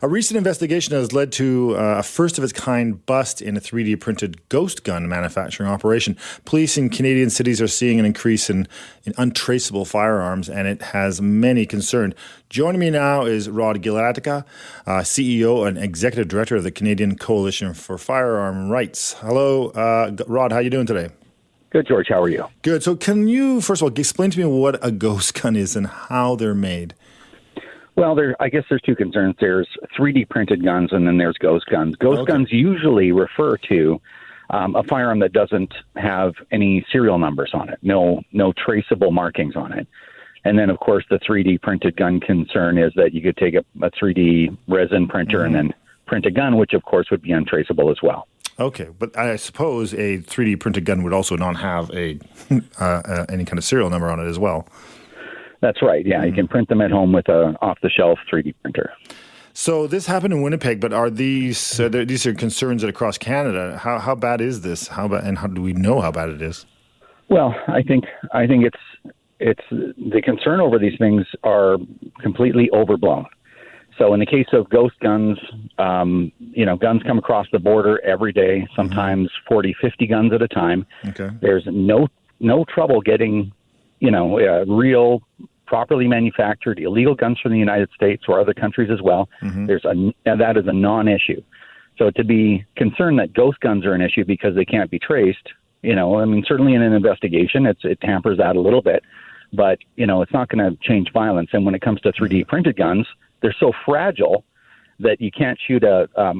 A recent investigation has led to a first-of-its-kind bust in a 3D printed ghost gun manufacturing operation. Police in Canadian cities are seeing an increase in untraceable firearms, and it has many concerned. Joining me now is Rod Giltaca, CEO and Executive Director of the Canadian Coalition for Firearm Rights. Hello, Rod. How are you doing today? Good, George. How are you? Good. So can you, first of all, explain to me what a ghost gun is and how they're made? Well, I guess there's two concerns. There's 3D printed guns, and then there's ghost guns. Ghost guns usually refer to a firearm that doesn't have any serial numbers on it, no traceable markings on it. And then, of course, the 3D printed gun concern is that you could take a 3D resin printer and then print a gun, which, of course, would be untraceable as well. Okay, but I suppose a 3D printed gun would also not have any kind of serial number on it as well. That's right. Yeah, you can print them at home with a off-the-shelf 3D printer. So this happened in Winnipeg, but are these are concerns that across Canada? How bad is this? How bad, and how do we know how bad it is? Well, I think it's the concern over these things are completely overblown. So in the case of ghost guns, guns come across the border every day, sometimes 40, 50 guns at a time. Okay. There's no trouble getting real, properly manufactured illegal guns from the United States or other countries as well. And that is a non-issue. So to be concerned that ghost guns are an issue because they can't be traced, certainly in an investigation, it hampers that a little bit, but it's not going to change violence. And when it comes to 3D printed guns, they're so fragile that you can't shoot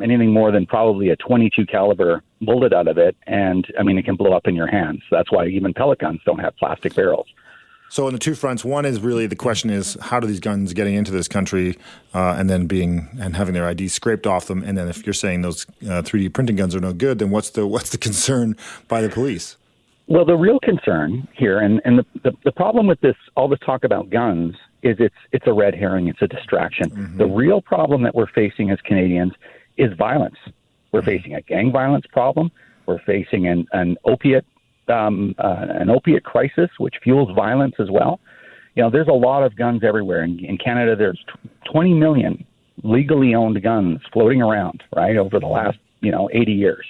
anything more than probably a 22 caliber bullet out of it, and it can blow up in your hands. That's why even pellet guns don't have plastic barrels. So on the two fronts, one is really the question is how do these guns getting into this country and then having their ID scraped off them, and then if you're saying those 3D printing guns are no good, then what's the concern by the police? Well, the real concern here, and the problem with all this talk about guns is it's a red herring, it's a distraction. The real problem that we're facing as Canadians is violence. We're facing a gang violence problem. We're facing an opiate crisis, which fuels violence as well. There's a lot of guns everywhere. In Canada, there's 20 million legally owned guns floating around, right, over the last, 80 years.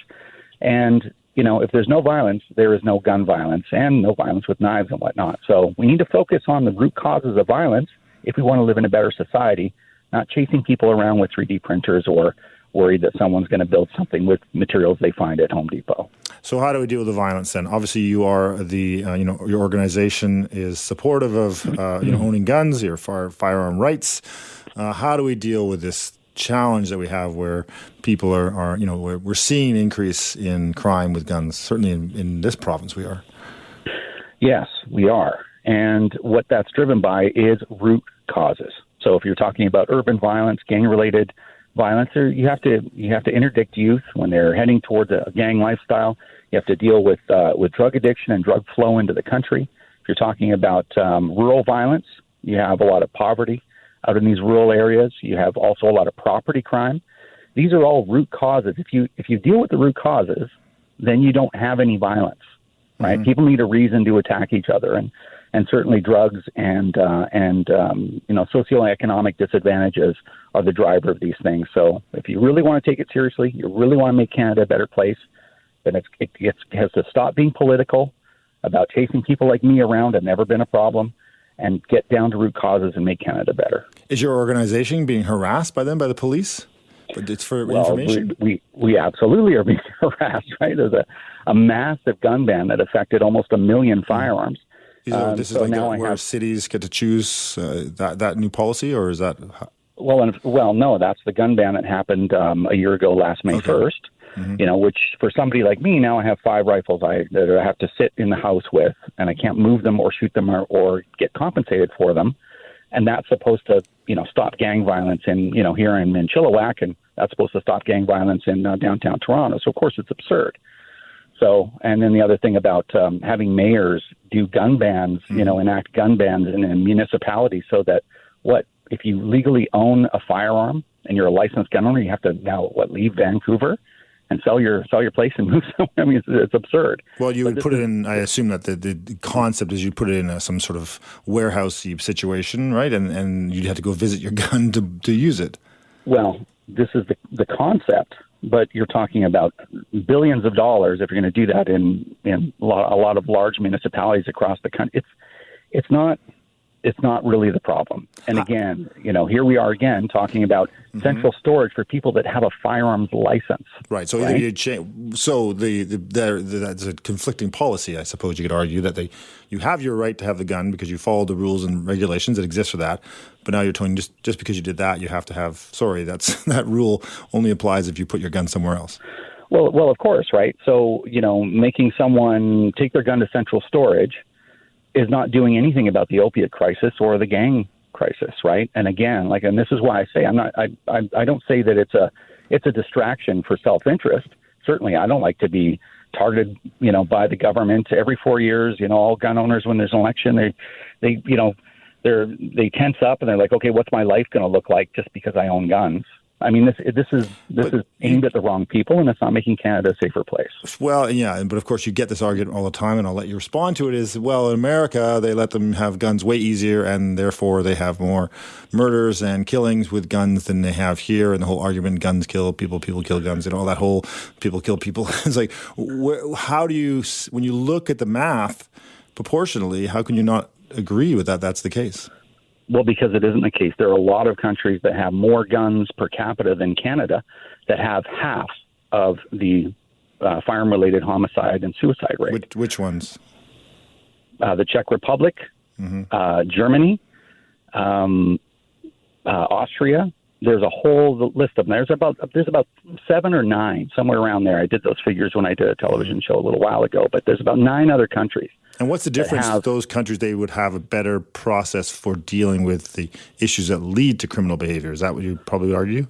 And, if there's no violence, there is no gun violence and no violence with knives and whatnot. So we need to focus on the root causes of violence if we want to live in a better society, not chasing people around with 3D printers or worried that someone's going to build something with materials they find at Home Depot. So how do we deal with the violence then? Obviously, you are your organization is supportive of owning guns, your firearm rights. How do we deal with this challenge that we have where people are we're seeing an increase in crime with guns? Certainly in this province we are. Yes, we are. And what that's driven by is root causes. So if you're talking about urban violence, gang-related violence, you have to interdict youth when they're heading towards a gang lifestyle. You have to deal with drug addiction and drug flow into the country. If you're talking about rural violence, you have a lot of poverty out in these rural areas. You have also a lot of property crime. These are all root causes. If you deal with the root causes, then you don't have any violence, right? People need a reason to attack each other, and certainly drugs and socioeconomic disadvantages are the driver of these things. So if you really want to take it seriously, you really want to make Canada a better place, then it has to stop being political about chasing people like me around. Have never been a problem, and get down to root causes and make Canada better. Is your organization being harassed by the police? But it's for information? We absolutely are being harassed, right? There's a massive gun ban that affected almost 1 million firearms. This is where cities get to choose that new policy, or is that? Well, no, that's the gun ban that happened a year ago, last May 1st. Which for somebody like me, now I have 5 rifles that I have to sit in the house with, and I can't move them or shoot them or get compensated for them. And that's supposed to, stop gang violence here in Chilliwack, and that's supposed to stop gang violence in downtown Toronto. So of course it's absurd. So, and then the other thing about having mayors do gun bans, enact gun bans in municipalities, so that if you legally own a firearm and you're a licensed gun owner, you have to now leave Vancouver and sell your place and move somewhere. It's absurd. Well, you would put it in, I assume that the concept is you put it in some sort of warehouse situation, right? And you'd have to go visit your gun to use it. Well, this is the concept, but you're talking about billions of dollars if you're going to do that in a lot of large municipalities across the country. It's not really the problem. And again, here we are again talking about central storage for people that have a firearms license. Right. So right? That's a conflicting policy, I suppose you could argue, that you have your right to have the gun because you follow the rules and regulations that exist for that. But now you're telling just because you did that, you have to have. That rule only applies if you put your gun somewhere else. Well, of course, right. So making someone take their gun to central storage is not doing anything about the opiate crisis or the gang crisis, right? And again, and this is why I say I don't say that it's a distraction for self-interest. Certainly, I don't like to be targeted, by the government every 4 years. All gun owners, when there's an election, they tense up and they're like, okay, what's my life going to look like just because I own guns? I mean, this is aimed at the wrong people, and it's not making Canada a safer place. Well, yeah, but of course you get this argument all the time, and I'll let you respond to it. Is, well, in America they let them have guns way easier, and therefore they have more murders and killings with guns than they have here. And the whole argument, guns kill people, people kill guns, and all that whole people kill people. It's like, how do you, when you look at the math proportionally, how can you not agree with that? That's the case. Well, because it isn't the case. There are a lot of countries that have more guns per capita than Canada that have half of the firearm-related homicide and suicide rate. Which ones? The Czech Republic, Germany, Austria. There's a whole list of them. There's about 7 or 9, somewhere around there. I did those figures when I did a television show a little while ago, but there's about 9 other countries. And what's the difference? Those countries, they would have a better process for dealing with the issues that lead to criminal behavior. Is that what you'd probably argue?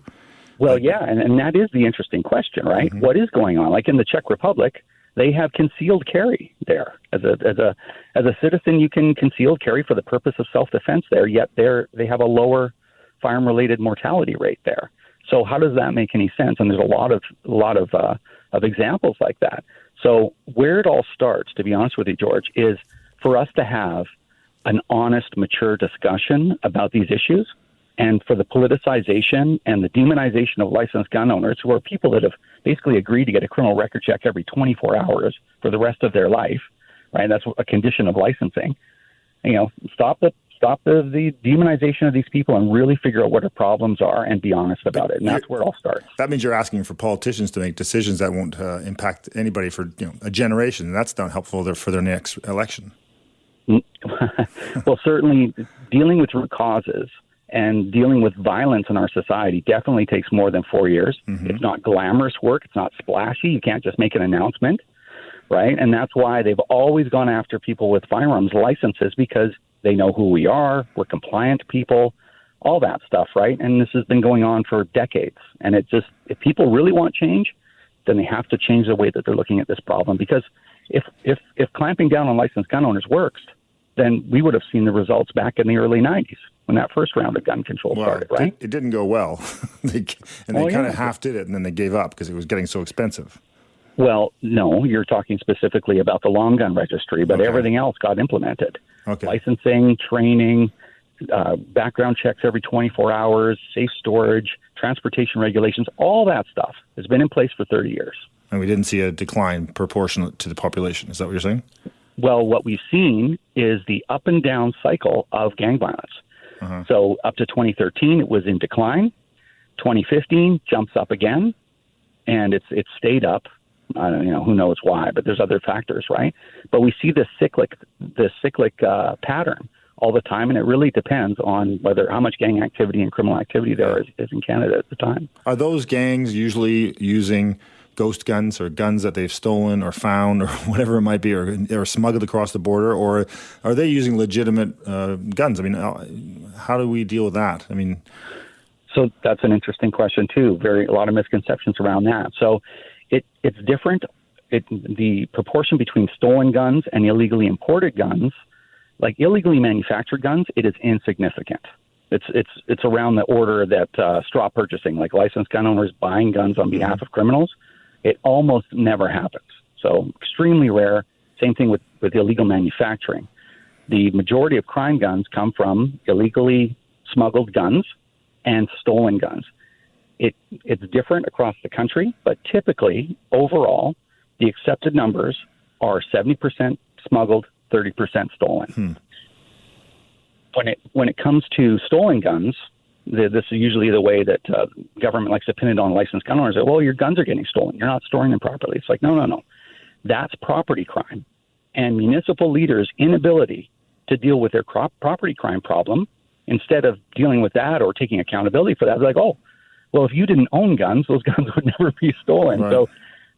Well, yeah, and that is the interesting question, right? What is going on? Like in the Czech Republic, they have concealed carry there. As a citizen, you can concealed carry for the purpose of self-defense there, yet they have a lower firearm-related mortality rate there. So how does that make any sense? And there's a lot of examples like that. So where it all starts, to be honest with you, George, is for us to have an honest, mature discussion about these issues, and for the politicization and the demonization of licensed gun owners, who are people that have basically agreed to get a criminal record check every 24 hours for the rest of their life, right? That's a condition of licensing. Stop the demonization of these people and really figure out what our problems are and be honest about it. And that's where it all starts. That means you're asking for politicians to make decisions that won't impact anybody for a generation. And that's not helpful for their next election. Well, certainly dealing with root causes and dealing with violence in our society definitely takes more than 4 years. It's not glamorous work. It's not splashy. You can't just make an announcement, right? And that's why they've always gone after people with firearms licenses, because they know who we are. We're compliant people, all that stuff, right? And this has been going on for decades. And if people really want change, then they have to change the way that they're looking at this problem. Because if clamping down on licensed gun owners works, then we would have seen the results back in the early 90s when that first round of gun control started, right? It didn't go well. They kind of half did it, and then they gave up because it was getting so expensive. Well, no, you're talking specifically about the long gun registry, but everything else got implemented. Okay. Licensing, training, background checks every 24 hours, safe storage, transportation regulations, all that stuff has been in place for 30 years. And we didn't see a decline proportionate to the population. Is that what you're saying? Well, what we've seen is the up and down cycle of gang violence. So up to 2013, it was in decline. 2015 jumps up again, and it's stayed up. I don't, who knows why, but there's other factors, right? But we see this cyclic pattern all the time, and it really depends on how much gang activity and criminal activity there is in Canada at the time. Are those gangs usually using ghost guns or guns that they've stolen or found or whatever it might be, or smuggled across the border, or are they using legitimate guns? I mean, how do we deal with that? I mean, so that's an interesting question too. A lot of misconceptions around that. So it's different. The proportion between stolen guns and illegally imported guns, like illegally manufactured guns, it is insignificant. It's around the order that straw purchasing, like licensed gun owners buying guns on behalf of criminals, it almost never happens. So extremely rare. Same thing with illegal manufacturing. The majority of crime guns come from illegally smuggled guns and stolen guns. it's different across the country, but typically, overall, the accepted numbers are 70% smuggled, 30% stolen. When it comes to stolen guns, this is usually the way that government likes to pin it on licensed gun owners. Well, your guns are getting stolen. You're not storing them properly. It's like, no. That's property crime. And municipal leaders' inability to deal with their property crime problem, instead of dealing with that or taking accountability for that, they're like, oh, well, if you didn't own guns, those guns would never be stolen. Right. So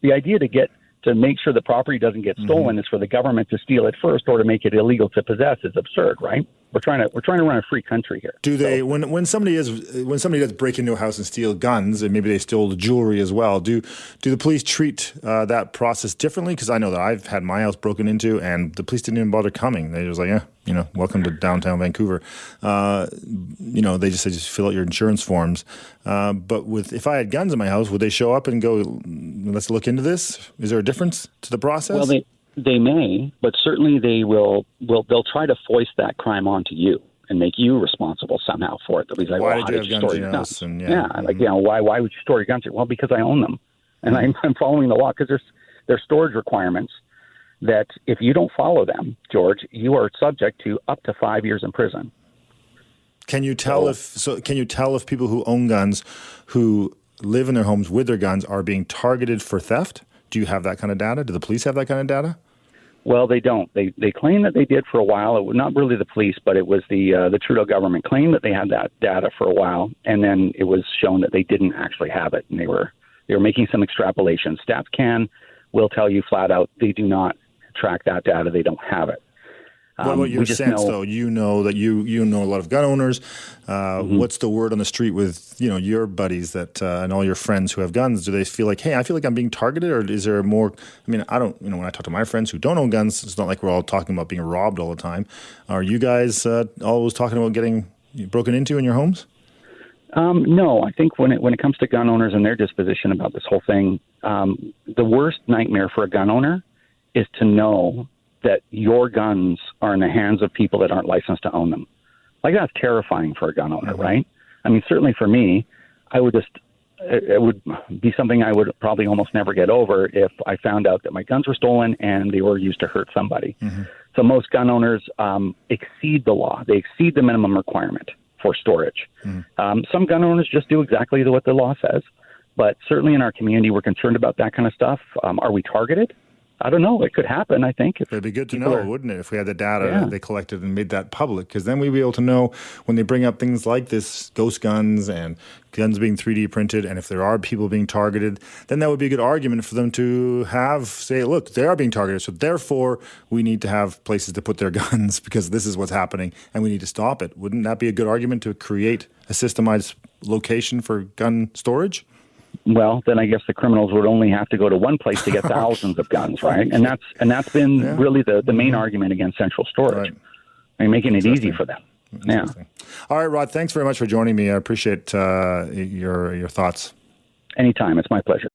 the idea to make sure the property doesn't get stolen is for the government to steal it first or to make it illegal to possess is absurd, right? We're trying to run a free country here. Do they when somebody does break into a house and steal guns, and maybe they stole the jewelry as well? Do the police treat that process differently? Because I know that I've had my house broken into, and the police didn't even bother coming. They just like, welcome to downtown Vancouver. They just fill out your insurance forms. But if I had guns in my house, would they show up and go, let's look into this? Is there a difference to the process? Well, they may, but certainly they'll try to foist that crime onto you and make you responsible somehow for it. They'll be like, why well, did you have guns in your house? Why would you store your guns? Well, because I own them, and I'm following the law, because there's storage requirements that if you don't follow them, George, you are subject to up to 5 years in prison. Can you tell if people who own guns, who live in their homes with their guns, are being targeted for theft? Do you have that kind of data? Do the police have that kind of data? Well, they don't. They claim that they did for a while. It was not really the police, but it was the Trudeau government claimed that they had that data for a while, and then it was shown that they didn't actually have it, and they were making some extrapolations. Stats will tell you flat out they do not track that data. They don't have it. What about your sense, though? You know that you know a lot of gun owners. What's the word on the street with your buddies and all your friends who have guns? Do they feel like, hey, I feel like I'm being targeted, or is there more? I mean, I don't. When I talk to my friends who don't own guns, it's not like we're all talking about being robbed all the time. Are you guys always talking about getting broken into in your homes? No, I think when it comes to gun owners and their disposition about this whole thing, the worst nightmare for a gun owner is to know that your guns are in the hands of people that aren't licensed to own them. Like, that's terrifying for a gun owner, right? I mean, certainly for me, it would be something I would probably almost never get over if I found out that my guns were stolen and they were used to hurt somebody. So most gun owners exceed the law. They exceed the minimum requirement for storage. Some gun owners just do exactly what the law says. But certainly in our community, we're concerned about that kind of stuff. Are we targeted? I don't know. It could happen, I think. It'd be good to know, wouldn't it, if we had the data that they collected and made that public? Because then we'd be able to know when they bring up things like this, ghost guns and guns being 3D printed, and if there are people being targeted, then that would be a good argument for them to say, look, they are being targeted, so therefore we need to have places to put their guns because this is what's happening, and we need to stop it. Wouldn't that be a good argument to create a systemized location for gun storage? Well, then I guess the criminals would only have to go to one place to get thousands of guns, right? And that's been really the main argument against central storage. Right. I mean, making it easy for them. Yeah. All right, Rod, thanks very much for joining me. I appreciate your thoughts. Anytime. It's my pleasure.